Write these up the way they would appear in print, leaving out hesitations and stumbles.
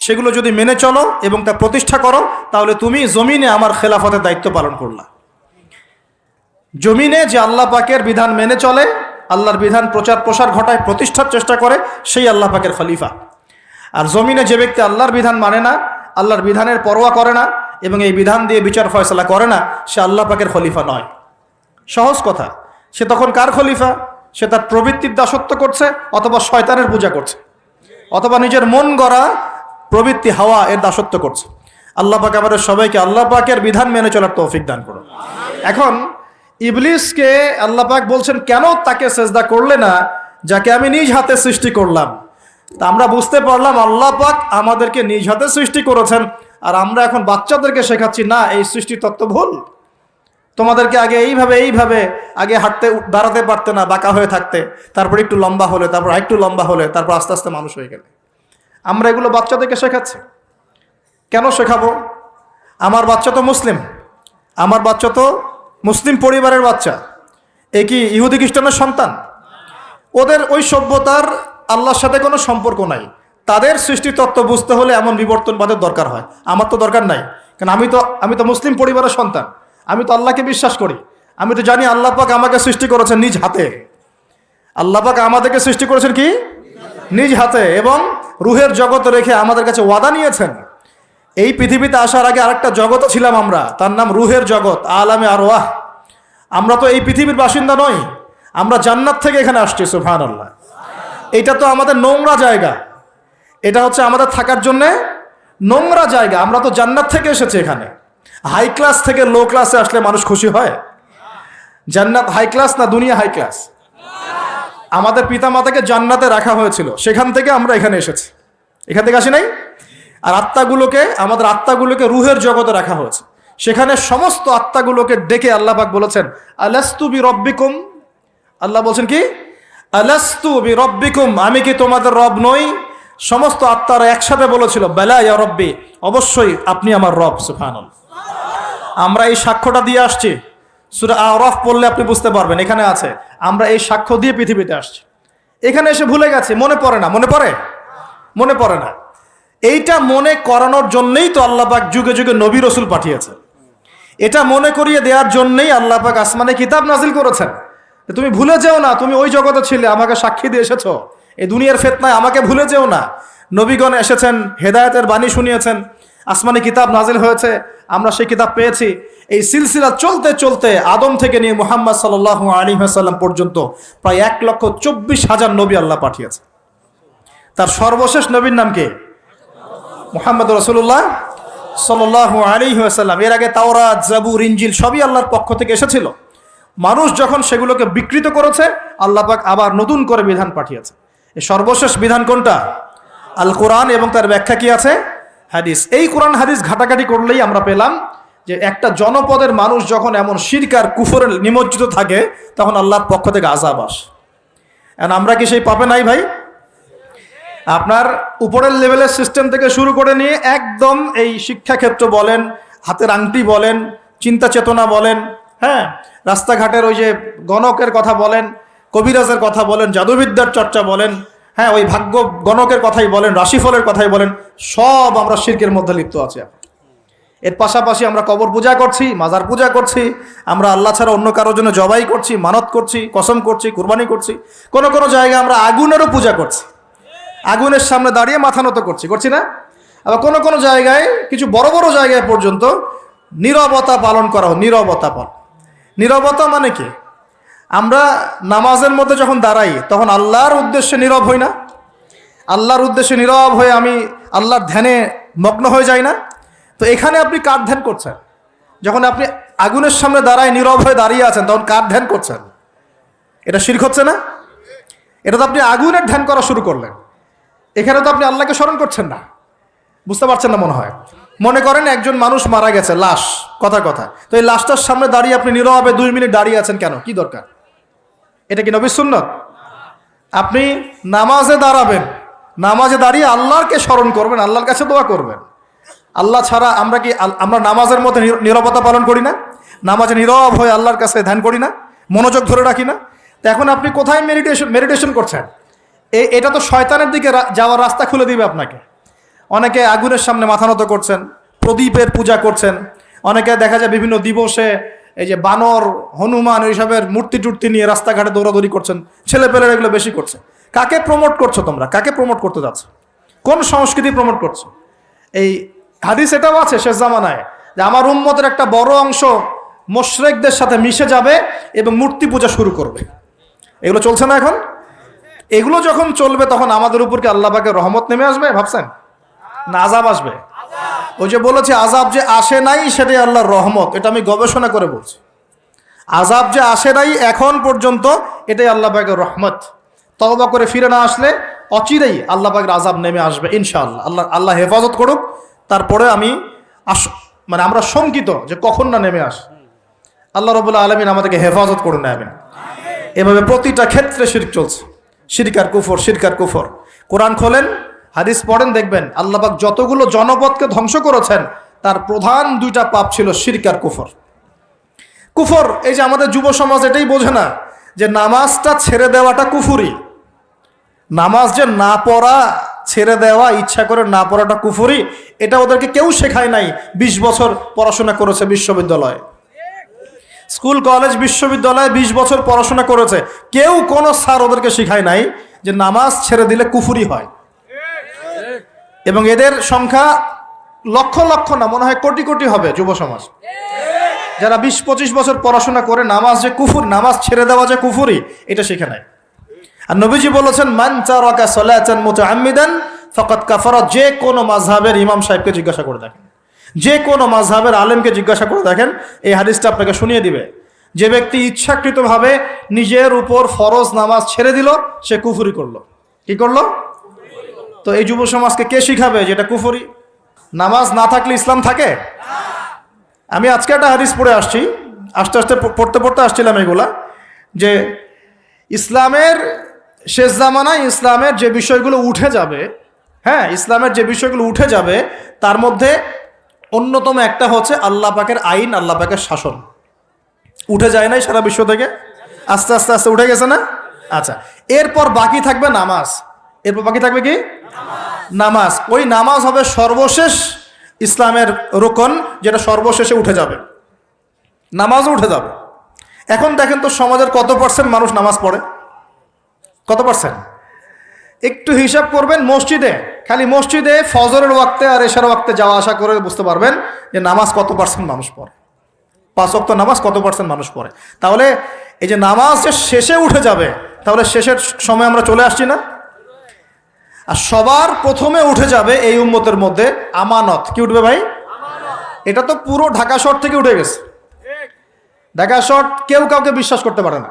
সেগুলো যদি মেনে চলো এবং তা প্রতিষ্ঠা করো, তাহলে তুমি জমিনে আমার খেলাফতের দায়িত্ব পালন করলা। জমিনে যে আল্লাহ পাকের বিধান মেনে চলে, আল্লাহর বিধান প্রচার প্রসার ঘটায়, প্রতিষ্ঠার চেষ্টা করে, সেই আল্লাহ পাকের খলিফা। আর জমিনে যে ব্যক্তি আল্লাহর বিধান মানে না, আল্লাহর বিধানের পরোয়া করে না এবং এই বিধান দিয়ে বিচার ফয়সালা করে না, সে আল্লাহ পাকের খলিফা নয়। সহজ কথা, সে তখন কার খলিফা? সে তার প্রবৃত্তির দাসত্ব করছে, অথবা শয়তানের পূজা করছে, অথবা নিজের মন গড়া প্রবৃত্তি হাওয়া এর দাসত্ব করছে। আল্লাহ পাক আমাদের সবাইকে আল্লাহ পাকের বিধান মেনে চলার তৌফিক দান করুন। এখন ইবলিসকে আল্লাহ পাক বলছেন, কেন তাকে সেজদা করলে না যাকে আমি নিজ হাতে সৃষ্টি করলাম? তা আমরা বুঝতে পারলাম আল্লাহ পাক আমাদেরকে নিজ হাতে সৃষ্টি করেছেন, আর আমরা এখন বাচ্চাদেরকে শেখাচ্ছি না এই সৃষ্টি তত্ত্ব ভুল। তোমাদেরকে আগে এইভাবে আগে হাঁটতে দাঁড়াতে পারতে না, বাঁকা হয়ে থাকতে, তারপর একটু লম্বা হলে, তারপর একটু লম্বা হলে, তারপর আস্তে আস্তে মানুষ হয়ে গেলে। আমরা এগুলো বাচ্চাদেরকে শেখাচ্ছি। কেন শেখাবো? আমার বাচ্চা তো মুসলিম, আমার বাচ্চা তো মুসলিম পরিবারের বাচ্চা। এ কি ইহুদি খ্রিস্টানের সন্তান? ওদের ওই সভ্যতার আল্লাহর সাথে কোনো সম্পর্ক নাই। তাদের সৃষ্টি তত্ত্ব বুঝতে হলে এমন বিবর্তনবাদের দরকার হয়। আমার তো দরকার নাই, কারণ আমি তো মুসলিম পরিবারের সন্তান। আমি তো আল্লাহকে বিশ্বাস করি। আমি তো জানি আল্লাহ পাক আমাকে সৃষ্টি করেছেন নিজ হাতে। আল্লাহ পাক আমাদেরকে সৃষ্টি করেছেন কি? নিজ হাতে, এবং রুহের জগৎ রেখে আমাদের কাছে ওয়াদা নিয়েছেন। এই পৃথিবীতে আসার আগে আরেকটা জগৎও ছিলাম আমরা, তার নাম রুহের জগৎ, আলামে আরওয়াহ। আমরা তো এই পৃথিবীর বাসিন্দা নই, আমরা জান্নাত থেকে এখানে আসছি। সুবহানাল্লাহ। এটা তো আমাদের নোংরা জায়গা, এটা হচ্ছে আমাদের থাকার জন্য নোংরা জায়গা। আমরা তো জান্নাত থেকে এসেছি এখানে। হাই ক্লাস থেকে লো ক্লাসে আসলে মানুষ খুশি হয়? জান্নাত হাই ক্লাস না দুনিয়া হাই ক্লাস? আমাদের পিতা মাতাকে জান্নাতে রাখা হয়েছিল, সেখান থেকে আমরা এখানে এসেছি। এখান থেকে আসি নাই? আর আমাদের আত্মাগুলোকে রুহের জগতে রাখা হয়েছে। সেখানে সমস্ত আত্মাগুলোকে ডেকে আল্লাহ পাক বলেছেন, আলাস্তু বিরব্বিকুম। আল্লাহ বলছেন কি? আলাস্তু বিরব্বিকুম, আমি কি তোমাদের রব নই? সমস্ত আত্মারা একসাথে বলেছিল, বেলা ইয়া রব্বি, অবশ্যই আপনি আমার রব। সুবহানাল্লাহ। আমরা এই সাক্ষ্যটা দিয়ে আসছি। সূরা আরাফ পড়লে আপনি বুঝতে পারবেন, এখানে আছে। আমরা এই সাক্ষ্য দিয়ে পৃথিবীতে আসছি। এখানে এসে ভুলে গেছি, মনে পড়ে না। মনে পড়ে না। এইটা মনে করানোর জন্যই তো আল্লাহ পাক যুগে যুগে নবী রসুল পাঠিয়েছেন। এটা মনে করিয়ে দেওয়ার জন্যই আল্লাহ পাক আসমানে কিতাব নাজিল করেছেন। তুমি ভুলে যেও না, তুমি ওই জগতে ছিলে, আমাকে সাক্ষী দিয়ে এসেছো। এই দুনিয়ার ফিতনায় আমাকে ভুলে যেও না। নবীগণ এসেছেন, হেদায়েতের বাণী শুনিয়েছেন, আসমানে কিতাব নাজিল হয়েছে, আমরা সেই কিতাব পেয়েছি। এই সিলসিলা চলতে চলতে আদম থেকে নিয়ে মুহাম্মদ সাল্লাল্লাহু আলাইহি ওয়াসাল্লাম পর্যন্ত প্রায় 1,24,000 নবী আল্লাহ পাঠিয়েছে। তার সর্বশেষ নবীর নাম কি? মুহাম্মদ রাসূলুল্লাহ সাল্লাল্লাহু আলাইহি ওয়াসাল্লাম। এর আগে তাওরাত, জাবুর, ইনজিল সবই আল্লাহর পক্ষ থেকে এসেছিল। মানুষ যখন সেগুলোকে বিকৃত করেছে, আল্লাহ পাক আবার নতুন করে বিধান পাঠিয়েছে। এই সর্বশেষ বিধান কোনটা? আল কোরআন, এবং তার ব্যাখ্যা কি আছে? হাদিস। এই কোরআন হাদিস ঘাটাঘাটি করলেই আমরা পেলাম যে একটা জনপদের মানুষ যখন এমন শিরক আর কুফরে নিমজ্জিত থাকে, তখন আল্লাহর পক্ষ থেকে আযাব আসে। এখন আমরা কি সেই পাপে নাই ভাই? আপনার উপরের লেভেলের সিস্টেম থেকে শুরু করে নিয়ে একদম এই শিক্ষাক্ষেত্র বলেন, হাতের আংটি বলেন, চিন্তা চেতনা বলেন, হ্যাঁ, রাস্তাঘাটের ওই যে গণকের কথা বলেন, কবিরাজের কথা বলেন, জাদুবিদ্যার চর্চা বলেন, হ্যাঁ, ওই ভাগ্য গণকের কথাই বলেন, রাশিফলের কথাই বলেন, সব আমরা শিরকের মধ্যে লিপ্ত আছি। এর পাশাপাশি আমরা কবর পূজা করছি, মাজার পূজা করছি, আমরা আল্লাহ ছাড়া অন্য কারোর জন্য জবাই করছি, মানত করছি, কসম করছি, কুরবানি করছি। কোনো কোনো জায়গায় আমরা আগুনেরও পূজা করছি, আগুনের সামনে দাঁড়িয়ে মাথা নত করছি না? আবার কোনো কোনো জায়গায়, কিছু বড় বড় জায়গায় পর্যন্ত নীরবতা পালন করা হয়। নীরবতা মানে কি? আমরা নামাজের মধ্যে যখন দাঁড়াই, তখন আল্লাহর উদ্দেশ্যে নীরব হই না? আল্লাহর উদ্দেশ্যে নীরব হয়ে আমি আল্লাহর ধ্যানে মগ্ন হয়ে যাই না? তো এখানে আপনি কার ধ্যান করছেন? যখন আপনি আগুনের সামনে দাঁড়ায় নীরব হয়ে দাঁড়িয়ে আছেন, তখন কার ধ্যান করছেন? এটা শিরক হচ্ছে না? এটা তো আপনি আগুনের ধ্যান করা শুরু করলেন। এখানে তো আপনি আল্লাহকে স্মরণ করছেন না। বুঝতে পারছেন না মনে হয়। মনে করেন একজন মানুষ মারা গেছে, লাশ, কথা, তো এই লাশটার সামনে দাঁড়িয়ে আপনি নীরবে 2 মিনিট দাঁড়িয়ে আছেন কেন? কি দরকার? এটা কি নবীর সুন্নাত? আপনি নামাজে দাঁড়াবেন, নামাজে দাঁড়িয়ে আল্লাহকে স্মরণ করবেন, আল্লাহর কাছে দোয়া করবেন। আল্লাহ ছাড়া আমরা নামাজের মধ্যে নীরবতা পালন করি না? নামাজে নীরব হয়ে আল্লাহর কাছে ধ্যান করি না? মনোযোগ ধরে রাখি না? তো এখন আপনি কোথায় মেডিটেশন করছেন? এটা তো শয়তানের দিকে যাওয়ার রাস্তা খুলে দিবে আপনাকে। অনেকে আগুনের সামনে মাথা নত করছেন, প্রদীপের পূজা করছেন, অনেকে দেখা যায় বিভিন্ন দিবসে এই যে বানর, হনুমান এইসবের মূর্তি টুর্তি নিয়ে রাস্তাঘাটে দৌড়াদৌড়ি করছেন, ছেলেপেলেরা এগুলো বেশি করছে। কাকে প্রমোট করছো তোমরা? কাকে প্রমোট করতে যাচ্ছ? কোন সংস্কৃতি প্রমোট করছো? এই হাদিস এটাও আছে শেষ জামানায় যে আমার উম্মতের একটা বড় অংশ মুশরিকদের সাথে মিশে যাবে এবং মূর্তি পূজা শুরু করবে। এগুলো চলছে না এখন? এগুলো যখন চলবে তখন আমাদের উপর কি আল্লাহ পাকের রহমত নেমে আসবে ভাবছেন, না আযাব আসবে? ওই যে বলেছে আযাব যে আসে নাই সেটাই আল্লাহর রহমত, এটা আমি গবেষণা করে বলছি। আযাব যে আসে নাই এখন পর্যন্ত এটাই আল্লাহ পাকের রহমত। তওবা করে ফিরে না আসলে অচিরেই আল্লাহ পাকের আযাব নেমে আসবে ইনশাআল্লাহ। আল্লাহ হেফাজত করুক। তারপরে আমি আমরা শঙ্কিত যে কখন না নেমে আসে। আল্লাহ রাব্বুল আলামিন আমাদেরকে হেফাজত করে নেবেন। এভাবে প্রতিটা ক্ষেত্রে শিরক চলছে, শিরক আর কুফর, শিরক আর কুফর। কোরআন খোলেন, হাদিস পড়েন, দেখবেন আল্লাহ পাক যতগুলো জনপদকে ধ্বংস করেছেন তার প্রধান দুইটা পাপ ছিল শিরক আর কুফর। কুফর, এই যে আমাদের যুব সমাজ এটাই বোঝে না যে নামাজটা ছেড়ে দেওয়াটা কুফরি। নামাজ যে না পড়া, ছেড়ে দেওয়া, ইচ্ছা করে না পড়াটা কুফরি, এটা ওদেরকে কেউ শেখায় নাই। 20 বছর পড়াশোনা করেছে বিশ্ববিদ্যালয়ে, স্কুল কলেজ বিশ্ববিদ্যালয়ে 20 বছর পড়াশোনা করেছে, কেউ কোনো স্যার ওদেরকে শিখায় নাই যে নামাজ ছেড়ে দিলে কুফরি হয়। এবং এদের সংখ্যা লক্ষ লক্ষ না, মনে হয় কোটি কোটি হবে যুব সমাজ, যারা 20-25 বছর পড়াশোনা করে নামাজ যে কুফর, নামাজ ছেড়ে দেওয়া যে কুফরি, এটা শিখে নাই। আর নবীজি বলেছেন মান তারাকা সালাতান মুতাআম্মিদান ফাকাদ কাফারা। যে কোনো মাযহাবের ইমাম সাহেবকে জিজ্ঞাসা করে দেখেন, যে কোনো মাযহাবের আলেমকে জিজ্ঞাসা করে দেখেন, এই হাদিসটা আপনাকে শুনিয়ে দিবে। যে ব্যক্তি ইচ্ছাকৃতভাবে নিজের উপর ফরজ নামাজ ছেড়ে দিল, সে কুফরি করলো। কি করলো? তো এই যুব সমাজকে কে শিখাবে যেটা কুফরি? নামাজ না থাকলে ইসলাম থাকে? আমি আজকে একটা হাদিস পড়ে আসছি, আস্তে আস্তে পড়তে পড়তে আসছিলাম এগুলা, যে ইসলামের শেষ জামানায় ইসলামের যে বিষয়গুলো উঠে যাবে, হ্যাঁ, ইসলামের যে বিষয়গুলো উঠে যাবে তার মধ্যে অন্যতম একটা হচ্ছে আল্লাহ পাকের আইন, আল্লাহ পাকের শাসন। উঠে যায় নাই সারা বিশ্ব থেকে? আস্তে আস্তে আস্তে উঠে গেছে না? আচ্ছা, এরপর বাকি থাকবে নামাজ। এরপর বাকি থাকবে কি? নামাজ। ওই নামাজ হবে সর্বশেষ ইসলামের রোকন, যেটা সর্বশেষে উঠে যাবে, নামাজও উঠে যাবে। এখন দেখেন তো সমাজের কত পার্সেন্ট মানুষ নামাজ পড়ে? কত পার্সেন্ট? একটু হিসাব করবেন, মসজিদে, খালি মসজিদে ফজরের ওয়াক্তে আর এশার ওয়াক্তে যাওয়া আসা করে বুঝতে পারবেন যে নামাজ কত পার্সেন্ট মানুষ পড়ে, 5 ওয়াক্ত নামাজ কত পার্সেন্ট মানুষ পড়ে। তাহলে এই যে নামাজ যে শেষে উঠে যাবে, তাহলে শেষের সময় আমরা চলে আসছি না? আর সবার প্রথমে উঠে যাবে এই উম্মতের মধ্যে আমানত। কি উঠবে ভাই? এটা তো পুরো ঢাকা শহর থেকে উঠে গেছে। ঢাকা শহর কেউ কাউকে বিশ্বাস করতে পারে না,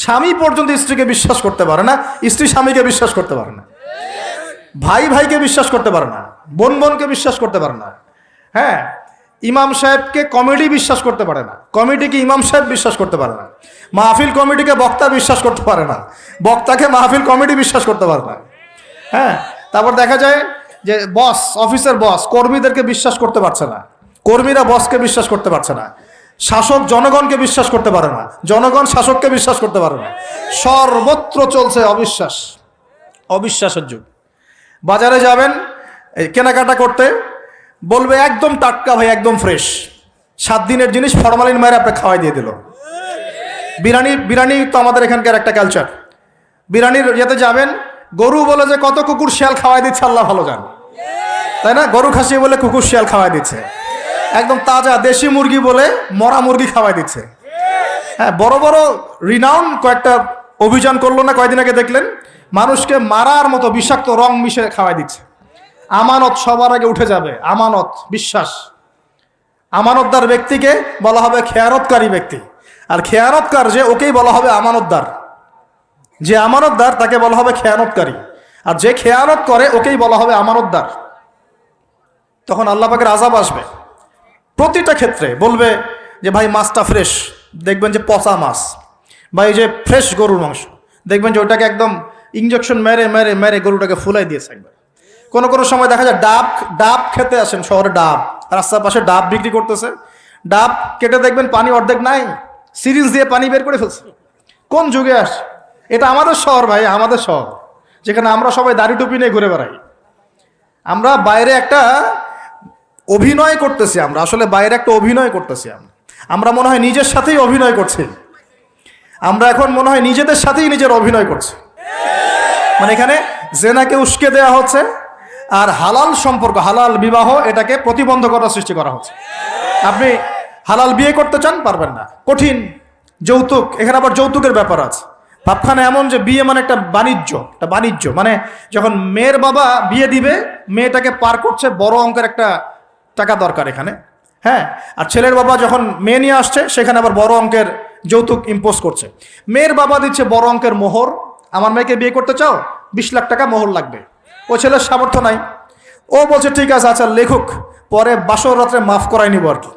স্বামী পর্যন্ত স্ত্রীকে বিশ্বাস করতে পারে না, স্ত্রী স্বামীকে বিশ্বাস করতে পারে না, ভাই ভাইকে বিশ্বাস করতে পারে না, বোন বোনকে বিশ্বাস করতে পারে না। হ্যাঁ, ইমাম সাহেবকে কমিটি বিশ্বাস করতে পারে না, কমিটিকে ইমাম সাহেব বিশ্বাস করতে পারে না, মাহফিল কমিটিকে বক্তা বিশ্বাস করতে পারে না, বক্তাকে মাহফিল কমিটি বিশ্বাস করতে পারে না। হ্যাঁ, তারপর দেখা যায় যে বস, অফিসের বস কর্মীদেরকে বিশ্বাস করতে পারছে না, কর্মীরা বসকে বিশ্বাস করতে পারছে না, শাসক জনগণকে বিশ্বাস করতে পারে না, জনগণ শাসককে বিশ্বাস করতে পারে না। সর্বত্র চলছে অবিশ্বাস, অবিশ্বাসের যুগ। বাজারে যাবেন কেনাকাটা করতে, বলবে একদম টাটকা ভাই, একদম ফ্রেশ, 7 দিনের জিনিস ফরমালিন মেরে আপনি খাওয়াই দিয়ে দিল। বিরিয়ানি তো আমাদের এখানকার একটা কালচার। বিরিয়ানির ইয়েতে যাবেন, গরু বলে যে কত কুকুর শিয়াল খাওয়াই দিচ্ছে আল্লাহ ভালো জান, তাই না? গরু খাসি বলে কুকুর শিয়াল খাওয়াই দিচ্ছে, একদম তাজা দেশি মুরগি বলে মরা মুরগি খাওয়াই দিচ্ছে। হ্যাঁ, বড় বড় রিনাউন্ড কয়েকটা অভিযান করলো না কয়েকদিন আগে, দেখলেন মানুষকে মারার মতো বিষাক্ত রং মিশে খাওয়াই দিচ্ছে। আমানত সবার আগে উঠে যাবে, আমানত, বিশ্বাস। আমানতদার ব্যক্তিকে বলা হবে খেয়ানতকারী ব্যক্তি, আর খেয়ানতকার যে, ওকেই বলা হবে আমানতদার। যে আমানতদার তাকে বলা হবে খেয়ানতকারী, আর যে খেয়ানত করে ওকেই বলা হবে আমানতদার। তখন আল্লাহ পাকের আযাব আসবে প্রতিটা ক্ষেত্রে। বলবে যে ভাই মাছটা ফ্রেশ, দেখবেন যে পচা মাছ, বা এই যে ফ্রেশ গরুর মাংস, দেখবেন যে ওইটাকে একদম ইঞ্জেকশন মেরে মেরে মেরে গরুটাকে ফুলাই দিয়েছে একবার। কোনো কোনো সময় দেখা যায় ডাব খেতে আসেন শহরে, ডাব রাস্তার পাশে ডাব বিক্রি করতেছে, ডাব কেটে দেখবেন পানি অর্ধেক নাই, সিরিঞ্জ দিয়ে পানি বের করে ফেলছে। কোন যুগে আসে? এটা আমাদের শহর ভাই, আমাদের শহর, যেখানে আমরা সবাই দাড়ি টুপি নিয়ে ঘুরে বেড়াই। আমরা বাইরে একটা অভিনয় করতেছি, আমরা আসলে বাইরে একটা অভিনয় করতেছি। আমরা মনে হয় নিজের সাথেই অভিনয় করছি, আমরা এখন মনে হয় নিজেদের সাথেই নিজের অভিনয় করছি। মানে এখানে জেনাকে উস্কে দেওয়া হচ্ছে, আর হালাল সম্পর্ক, হালাল বিবাহ, এটাকে প্রতিবন্ধকতা সৃষ্টি করা হচ্ছে। আপনি হালাল বিয়ে করতে চান, পারবেন না, কঠিন। যৌতুক, এখানে আবার যৌতুকের ব্যাপার আছে। ভাবখানা এমন যে বিয়ে মানে একটা বাণিজ্য, মানে যখন মেয়ের বাবা বিয়ে দিবে, মেয়েটাকে পার করছে, বড় অঙ্কের একটা টাকা দরকার এখানে, হ্যাঁ। আর ছেলের বাবা যখন মেয়ে নিয়ে আসছে, সেখানে আবার বড় অঙ্কের যৌতুক ইম্পোজ করছে। মেয়ের বাবা দিচ্ছে বড় অঙ্কের মোহর, আমার মেয়েকে বিয়ে করতে চাও, 20 লাখ টাকা মোহর লাগবে। ও ছেলের সামর্থ্য নাই, ও বলছে ঠিক আছে, আচ্ছা লেখুক, পরে বাসর রাত্রে মাফ করাই নিব আর কি।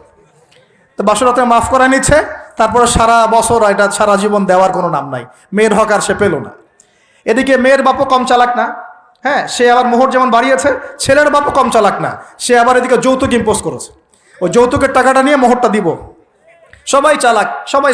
তো বাসর রাত্রে মাফ করাই নিচ্ছে, তারপরে সারা বছর, এটা সারা জীবন দেওয়ার কোনো নাম নাই, মেয়ের হক আর সে পেল না। এদিকে মেয়ের বাপও কম চালাক না, হ্যাঁ, সে আবার মোহর যেমন বাড়িয়েছে, ছেলের বাপও কম চালাক না, সে আবার এদিকে যৌতুক ইম্পোজ করেছে। ওই যৌতুকের টাকাটা নিয়ে মোহরটা দিব। সবাই চালাক, সবাই